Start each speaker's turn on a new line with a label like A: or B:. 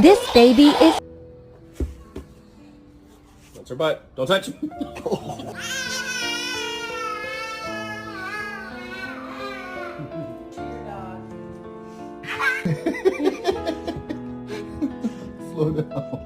A: This baby is...
B: That's her butt. Don't touch.
C: Slow down.